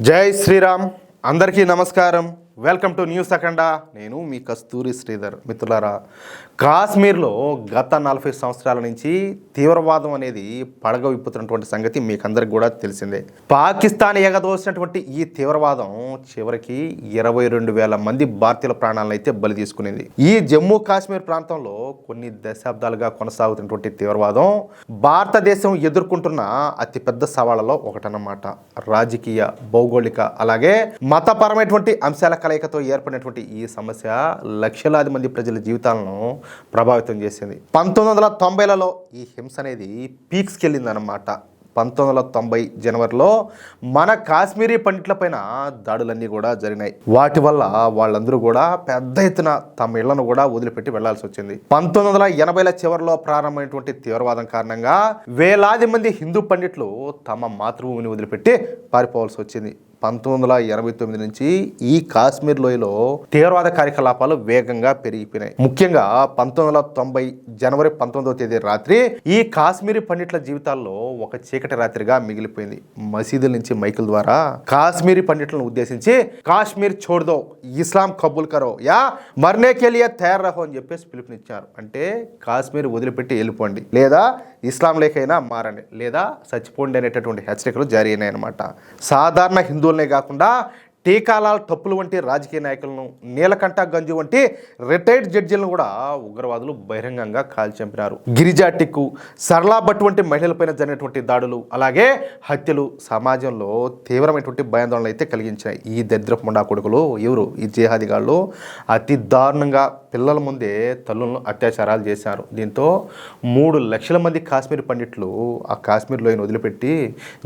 జై శ్రీరామ్. అందరికీ నమస్కారం. వెల్కమ్ టు న్యూస్ అఖండ. నేను మీ కస్తూరి శ్రీధర్. మిత్రులారా, కాశ్మీర్లో గత 40 సంవత్సరాల నుంచి తీవ్రవాదం అనేది పడగ విప్పుతున్నటువంటి సంగతి మీకందరికి కూడా తెలిసిందే. పాకిస్తాన్ ఎగదోసినటువంటి ఈ తీవ్రవాదం చివరికి 22,000 మంది భారతీయుల ప్రాణాలను అయితే బలి తీసుకునేది. ఈ జమ్మూ కాశ్మీర్ ప్రాంతంలో కొన్ని దశాబ్దాలుగా కొనసాగుతున్నటువంటి తీవ్రవాదం భారతదేశం ఎదుర్కొంటున్న అతిపెద్ద సవాళ్లలో ఒకటన్నమాట. రాజకీయ, భౌగోళిక, అలాగే మతపరమైనటువంటి అంశాల కలయికతో ఏర్పడినటువంటి ఈ సమస్య లక్షలాది మంది ప్రజల జీవితాలను ప్రభావితం చేసింది. 1990లలో ఈ హింస అనేది పీక్స్కి వెళ్ళిందన్నమాట. 1990 జనవరిలో మన కాశ్మీరీ పండిట్లపైన దాడులన్నీ కూడా జరిగినాయి. వాటి వల్ల వాళ్ళందరూ కూడా పెద్ద ఎత్తున తమ ఇళ్లను కూడా వదిలిపెట్టి వెళ్లాల్సి వచ్చింది. 1980ల చివరిలో ప్రారంభమైనటువంటి తీవ్రవాదం కారణంగా వేలాది మంది హిందూ పండిట్లు తమ మాతృభూమిని వదిలిపెట్టి పారిపోవాల్సి వచ్చింది. 1989 నుంచి ఈ కాశ్మీర్ లోయలో తీవ్రవాద కార్యకలాపాలు వేగంగా పెరిగిపోయినాయి. ముఖ్యంగా 1990 జనవరి 19వ తేదీ రాత్రి ఈ కాశ్మీరీ పండిట్ల జీవితాల్లో ఒక చీకటి రాత్రిగా మిగిలిపోయింది. మసీదుల నుంచి మైకుల ద్వారా కాశ్మీరీ పండిట్లను ఉద్దేశించి కాశ్మీర్ చోడ్దో, ఇస్లాం కబూల్ కరో, యా మర్నే కే లియే తయారు రహో అని చెప్పేసి పిలుపునిచ్చారు. అంటే కాశ్మీర్ వదిలిపెట్టి వెళ్ళిపోండి, లేదా ఇస్లాం లేకైనా మారండి, లేదా చచ్చిపోండి అనేటటువంటి హెచ్చరికలు జారీ అయినాయి అన్నమాట. సాధారణ హిందువులనే కాకుండా టీకాలాల్ టప్పులు వంటి రాజకీయ నాయకులను, నీలకంఠ గంజు వంటి రిటైర్డ్ జడ్జీలను కూడా ఉగ్రవాదులు బహిరంగంగా కాల్చంపినారు. గిరిజా టిక్కు, సరళా భట్ వంటి మహిళలపైన జరిగినటువంటి దాడులు, అలాగే హత్యలు సమాజంలో తీవ్రమైనటువంటి భయాందోళనలు అయితే కలిగించాయి. ఈ దరిద్రపు ముండా కొడుకులు ఎవరు? ఈ జిహాదిగాళ్ళు అతి దారుణంగా పిల్లల ముందే తల్లులను అత్యాచారాలు చేశారు. దీంతో 3 లక్షల మంది కాశ్మీర్ పండిట్లు ఆ కాశ్మీర్ లోయను వదిలిపెట్టి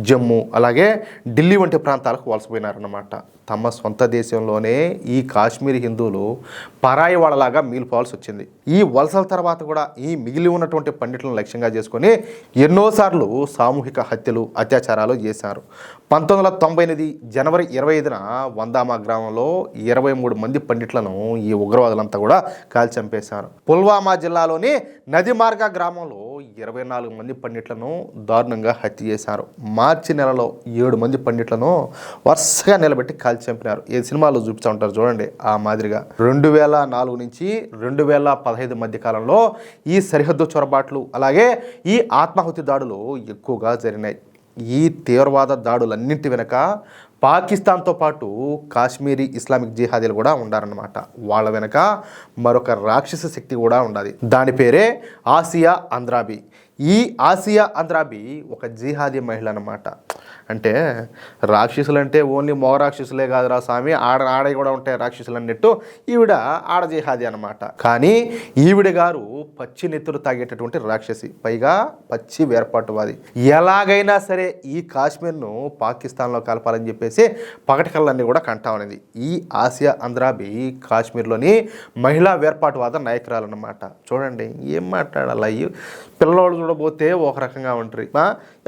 జమ్మూ, అలాగే ఢిల్లీ వంటి ప్రాంతాలకు వలసపోయినారన్నమాట. తమ సొంత దేశంలోనే ఈ కాశ్మీరీ హిందువులు పరాయి వాళ్ళలాగా మిగిలిపోవాల్సి వచ్చింది. ఈ వలసల తర్వాత కూడా ఈ మిగిలి ఉన్నటువంటి పండిట్లను లక్ష్యంగా చేసుకొని ఎన్నోసార్లు సామూహిక హత్యలు, అత్యాచారాలు చేశారు. 1998 జనవరి 25న వందామా గ్రామంలో 23 మంది పండిట్లను ఈ ఉగ్రవాదులంతా కూడా కాల్చి చంపేశారు. పుల్వామా జిల్లాలోని నది మార్గా గ్రామంలో 24 మంది పండిట్లను దారుణంగా హత్య చేశారు. మార్చి నెలలో 7 మంది పండిట్లను వరుసగా నిలబెట్టి కాల్చి చంపినారు. ఏ సినిమాలో చూపిస్తూ ఉంటారు చూడండి, ఆ మాదిరిగా. 2004 నుంచి 2015 మధ్య కాలంలో ఈ సరిహద్దు చొరబాట్లు, అలాగే ఈ ఆత్మాహుతి దాడులు ఎక్కువగా జరిగినాయి. ఈ తీవ్రవాద దాడులన్నింటి వెనుక పాకిస్తాన్తో పాటు కాశ్మీరీ ఇస్లామిక్ జిహాదీలు కూడా ఉండారన్నమాట. వాళ్ళ వెనక మరొక రాక్షస శక్తి కూడా ఉండాలి. దాని పేరే ఆసియా అంద్రాబీ. ఈ ఆసియా అంద్రాబీ ఒక జిహాదీ మహిళ అన్నమాట. అంటే రాక్షసులు అంటే ఓన్లీ మగ రాక్షసులే కాదురా స్వామి, ఆడ కూడా ఉంటాయి రాక్షసులు అన్నట్టు ఈవిడ ఆడ జిహాదీ అనమాట. కానీ ఈవిడ గారు పచ్చి నెత్తురు తాగేటటువంటి రాక్షసి, పైగా పచ్చి వేర్పాటువాది. ఎలాగైనా సరే ఈ కాశ్మీర్ను పాకిస్తాన్లో కలపాలని చెప్పేసి పగటి కళ్ళన్నీ కూడా కంటా ఉన్నది. ఈ ఆసియా అంద్రాబీ కాశ్మీర్లోని మహిళా వేర్పాటువాద నాయకురాలన్నమాట. చూడండి ఏం మాట్లాడాలి. పిల్లవాళ్ళు చూడబోతే ఒక రకంగా ఉంటారు,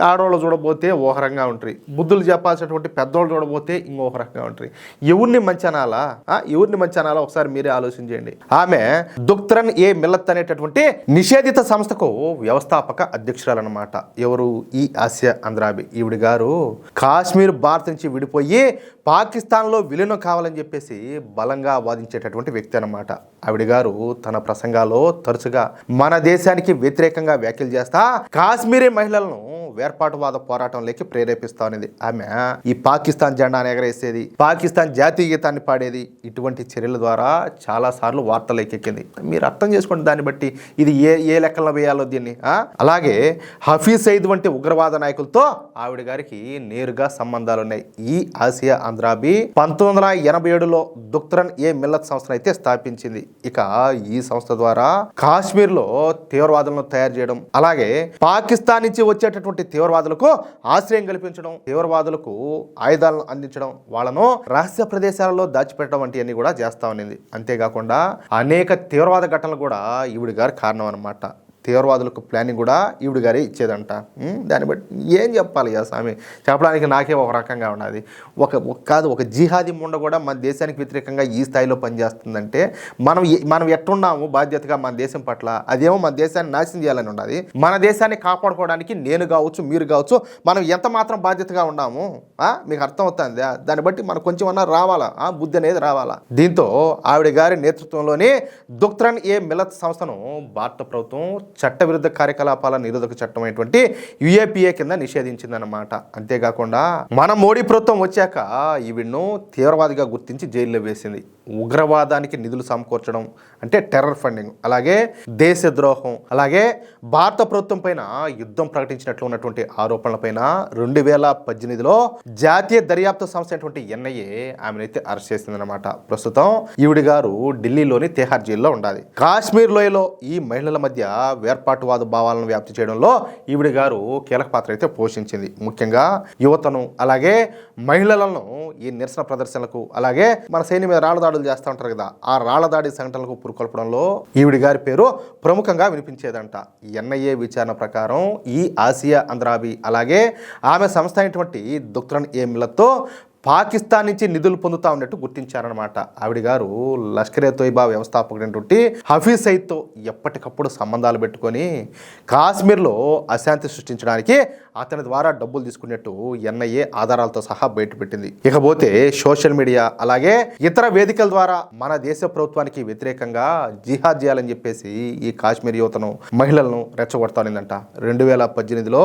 ఆడవాళ్ళు చూడబోతే ఒక రకంగా ఉంటారు, బుద్ధులు చెప్పాల్సినటువంటి పెద్దవాళ్ళు చూడబోతే ఇంకొక రకంగా ఉంటారు. ఎవరిని మంచి అనాలా ఒకసారి మీరే ఆలోచించండి. ఆమె దుఖ్తరన్ ఏ మిల్లత్ అనేటటువంటి నిషేధిత సంస్థకు వ్యవస్థాపక అధ్యక్షురాలన్నమాట. ఎవరు? ఈ ఆసియా అంద్రాబీ. ఈవిడ గారు కాశ్మీర్ భారత్ నుంచి విడిపోయి పాకిస్తాన్లో విలీనం కావాలని చెప్పేసి బలంగా వాదించేటటువంటి వ్యక్తి అన్నమాట. ఆవిడ గారు తన ప్రసంగాల్లో తరచుగా మన దేశానికి వ్యతిరేకంగా వ్యాఖ్యలు చేస్తా కాశ్మీరీ మహిళలను వేర్పాటువాద పోరాటంలోకి ప్రేరేపిస్తా అనేది. ఆమె ఈ పాకిస్తాన్ జెండాను ఎగరేసేది, పాకిస్తాన్ జాతీయ గీతాన్ని పాడేది. ఇటువంటి చర్యల ద్వారా చాలా సార్లు వార్తలోకి ఎక్కింది. మీరు అర్థం చేసుకోండి దాన్ని బట్టి ఇది ఏ లెక్కల్లో వేయాలో దీన్ని. అలాగే హఫీజ్ సయీద్ వంటి ఉగ్రవాద నాయకులతో ఆవిడ గారికి నేరుగా సంబంధాలు ఉన్నాయి. ఈ ఆసియా అంద్రాబీ 1987లో దుఖ్తరన్ ఏ మిల్లత్ సంస్థను అయితే స్థాపించింది. ఇక ఈ సంస్థ ద్వారా కాశ్మీర్లో తీవ్రవాదులను తయారు చేయడం, అలాగే పాకిస్తాన్ నుంచి వచ్చేటటువంటి తీవ్రవాదులకు ఆశ్రయం కల్పించడం, తీవ్రవాదులకు ఆయుధాలను అందించడం, వాళ్ళను రహస్య ప్రదేశాలలో దాచిపెట్టడం వంటివన్నీ కూడా చేస్తా ఉన్నది. అంతేకాకుండా అనేక తీవ్రవాద ఘటనలు కూడా ఈవిడ గారు కారణం అన్నమాట. తీవ్రవాదులకు ప్లానింగ్ కూడా ఈవిడ గారే ఇచ్చేదంట. దాన్ని బట్టి ఏం చెప్పాలి కదా స్వామి, చెప్పడానికి నాకే ఒక రకంగా ఉన్నది. ఒక జిహాదీ ముండ కూడా మన దేశానికి వ్యతిరేకంగా ఈ స్థాయిలో పనిచేస్తుందంటే మనం ఎట్టున్నాము బాధ్యతగా మన దేశం పట్ల, అదేమో మన దేశాన్ని నాశనం చేయాలని ఉన్నది. మన దేశాన్ని కాపాడుకోవడానికి నేను కావచ్చు మీరు కావచ్చు మనం ఎంత మాత్రం బాధ్యతగా ఉన్నాము మీకు అర్థం అవుతుంది. దాన్ని బట్టి మనకు కొంచెం అన్నా రావాలా, బుద్ధి అనేది రావాలా. దీంతో ఆవిడ గారి నేతృత్వంలోనే దుఖ్తరన్ ఏ మిలత్ సంస్థను భారత ప్రభుత్వం చట్టవిరుద్ధ కార్యకలాపాల నిరోధక చట్టం అయినటువంటి యుఏపిఏ కింద నిషేధించిందన్నమాట. అంతేకాకుండా మన మోడీ ప్రభుత్వం వచ్చాక ఈవిడ్ను తీవ్రవాదిగా గుర్తించి జైల్లో వేసింది. ఉగ్రవాదానికి నిధులు సమకూర్చడం అంటే టెర్రర్ ఫండింగ్, అలాగే దేశద్రోహం, అలాగే భారత ప్రభుత్వం పైన యుద్ధం ప్రకటించినట్లు ఉన్నటువంటి ఆరోపణలపైన 2018లో జాతీయ దర్యాప్తు సంస్థ అయినటువంటి ఎన్ఐఏ ఆమెనైతే అరెస్ట్ చేసిందనమాట. ప్రస్తుతం ఈవిడ గారు ఢిల్లీలోని తిహార్ జైల్లో ఉండాలి. కాశ్మీర్ లోయలో ఈ మహిళల మధ్య వేర్పాటువాద భావాలను వ్యాప్తి చేయడంలో ఈవిడ గారు కీలక పాత్ర అయితే పోషించింది. ముఖ్యంగా యువతను అలాగే మహిళలను ఈ నిరసన ప్రదర్శనలకు, అలాగే మన సైన్యం మీద రాళ్ల దాడులు చేస్తూ ఉంటారు కదా, ఆ రాళ్ల దాడి సంఘటనలకు పురుకొల్పడంలో ఈవిడ గారి పేరు ప్రముఖంగా వినిపించేదంట. ఎన్ఐఏ విచారణ ప్రకారం ఈ ఆసియా అంద్రాబి అలాగే ఆమె సంస్థ అయినటువంటి దుఖ్తరన్ ఏ మిలత్తో పాకిస్తాన్ నుంచి నిధులు పొందుతా ఉన్నట్టు గుర్తించారనమాట. ఆవిడ గారు లష్కరే తోయిబా వ్యవస్థాపకుడైనటువంటి హఫీజ్ సయీద్తో ఎప్పటికప్పుడు సంబంధాలు పెట్టుకొని కాశ్మీర్లో అశాంతి సృష్టించడానికి అతని ద్వారా డబ్బులు తీసుకున్నట్టు ఎన్ఐఏ ఆధారాలతో సహా బయటపెట్టింది. ఇకపోతే సోషల్ మీడియా అలాగే ఇతర వేదికల ద్వారా మన దేశ ప్రభుత్వానికి వ్యతిరేకంగా జిహాద్ చేయాలని చెప్పేసి ఈ కాశ్మీర్ యువతను మహిళలను రెచ్చగొడతానిందంట. 2018లో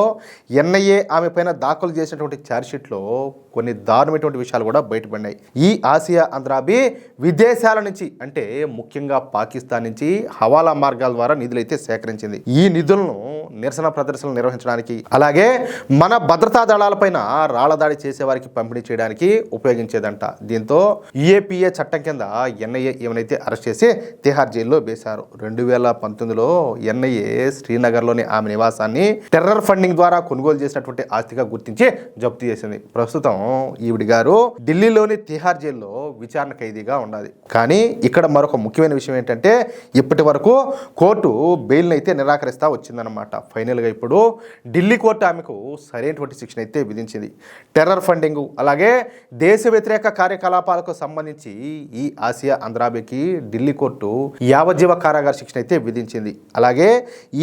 ఎన్ఐఏ ఆమె పైన దాఖలు చేసినటువంటి ఛార్జ్షీట్లో కొన్ని దారుణమైనటువంటి విషయాలు కూడా బయటపడినాయి. ఈ ఆసియా అంద్రాబి విదేశాల నుంచి అంటే ముఖ్యంగా పాకిస్తాన్ నుంచి హవాలా మార్గాల ద్వారా నిధులైతే సేకరించింది. ఈ నిధులను నిరసన ప్రదర్శనలు నిర్వహించడానికి అలాగే మన భద్రతా దళాలపైన రాళ్లదాడి చేసే వారికి పంపిణీ చేయడానికి ఉపయోగించేదంట. దీంతో యుఏపిఏ చట్టం కింద ఎన్ఐఏ ఏమైతే అరెస్ట్ చేసి తిహార్ జైల్లో వేశారు. 2019లో ఎన్ఐఏ శ్రీనగర్లోని ఆమె నివాసాన్ని టెర్రర్ ఫండింగ్ ద్వారా కొనుగోలు చేసినటువంటి ఆస్తిగా గుర్తించి జప్తు చేసింది. ప్రస్తుతం ఈవిడ గారు ఢిల్లీలోని తిహార్ జైల్లో విచారణ ఖైదీగా ఉండాలి. కానీ ఇక్కడ మరొక ముఖ్యమైన విషయం ఏంటంటే ఇప్పటి వరకు కోర్టు బెయిల్ని అయితే నిరాకరిస్తా వచ్చిందనమాట. ఫైనల్గా ఇప్పుడు ఢిల్లీ కోర్టు ఆమెకు సరైనటువంటి శిక్షణ అయితే విధించింది. టెర్రర్ ఫండింగ్ అలాగే దేశ వ్యతిరేక కార్యకలాపాలకు సంబంధించి ఈ ఆసియా అంద్రాబికి ఢిల్లీ కోర్టు యావజ్జీవ కారాగార శిక్షణ అయితే విధించింది. అలాగే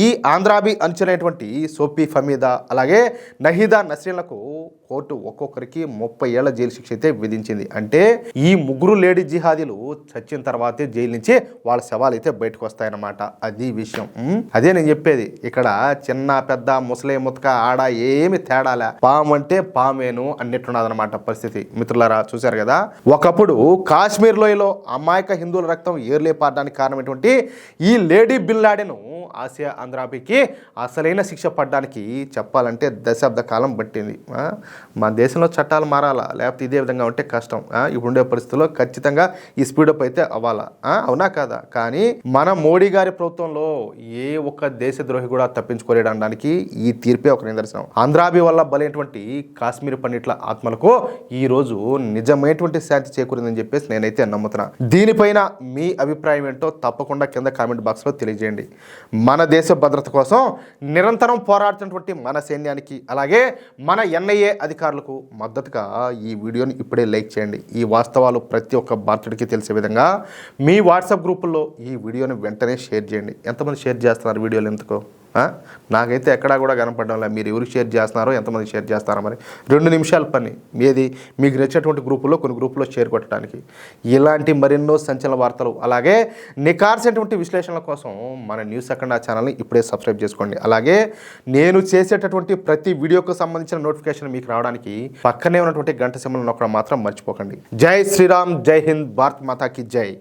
ఈ ఆంధ్రాబి అంచులైనటువంటి సోఫీ ఫమీదా అలాగే నహీదా నస్రీన్లకు కోర్టు ఒక్కొక్కరికి 30 ఏళ్ల జైలు శిక్ష అయితే విధించింది. అంటే ఈ ముగ్గురు లేడీ జిహాదీలు చచ్చిన తర్వాతే జైలు నుంచి వాళ్ళ శవాలు అయితే బయటకు వస్తాయన్నమాట. అది విషయం. అదే నేను చెప్పేది, ఇక్కడ చిన్న పెద్ద ముసలే ముతక ఆడ ఏమి తేడాలే, పాము అంటే పామేను అన్నట్టున్నదన్నమాట పరిస్థితి. మిత్రులారా చూశారు కదా, ఒకప్పుడు కాశ్మీర్ లోయలో అమాయక హిందువుల రక్తం ఏర్లే పారడానికి కారణమైనటువంటి ఈ లేడీ బిన్ లాడెన్ ఆసియా అంద్రాబికి అసలైన శిక్ష పడడానికి చెప్పాలంటే దశాబ్ద కాలం పట్టింది. మన దేశంలో చట్టాలు మారాలా, లేకపోతే ఇదే విధంగా ఉంటే కష్టం. ఇప్పుడుండే పరిస్థితుల్లో ఖచ్చితంగా ఈ స్పీడప్ అయితే అవ్వాలా, అవునా కదా? కానీ మన మోడీ గారి ప్రభుత్వంలో ఏ ఒక్క దేశద్రోహి కూడా తప్పించుకోలేడడానికి ఈ తీర్పే ఒక నిదర్శనం. ఆంధ్రాబి వల్ల బలైనటువంటి కాశ్మీర్ పండిట్ల ఆత్మలకు ఈ రోజు నిజమైనటువంటి శాంతి చేకూరిందని చెప్పేసి నేనైతే నమ్ముతున్నా. దీనిపైన మీ అభిప్రాయం ఏంటో తప్పకుండా కింద కామెంట్ బాక్స్లో తెలియజేయండి. మన దేశ భద్రత కోసం నిరంతరం పోరాడుతున్నటువంటి మన సైన్యానికి అలాగే మన ఎన్ఐఏ అధికారులకు మద్దతుగా ఈ వీడియోని ఇప్పుడే లైక్ చేయండి. ఈ వాస్తవాలు ప్రతి ఒక్క భారతీయుడికి తెలిసే విధంగా మీ వాట్సాప్ గ్రూపుల్లో ఈ వీడియోని వెంటనే షేర్ చేయండి. ఎంతమంది షేర్ చేస్తున్నారు వీడియోలు ఎందుకో నాకైతే ఎక్కడా కూడా కనపడడం లేదు. మీరు ఎవరికి షేర్ చేస్తున్నారో ఎంతమంది షేర్ చేస్తారో మరి 2 నిమిషాల పని మీది. మీకు నచ్చినటువంటి గ్రూపుల్లో కొన్ని గ్రూపుల్లో షేర్ కొట్టడానికి ఇలాంటి మరెన్నో సంచలన వార్తలు అలాగే నికార్సైనటువంటి విశ్లేషణల కోసం మన న్యూస్ అఖండ ఛానల్ని ఇప్పుడే సబ్స్క్రైబ్ చేసుకోండి. అలాగే నేను చేసేటటువంటి ప్రతి వీడియోకు సంబంధించిన నోటిఫికేషన్ మీకు రావడానికి పక్కనే ఉన్నటువంటి గంట సింబల్ నొక్కడం మాత్రం మర్చిపోకండి. జై శ్రీరామ్, జై హింద్, భారత్ మాతాకి జై.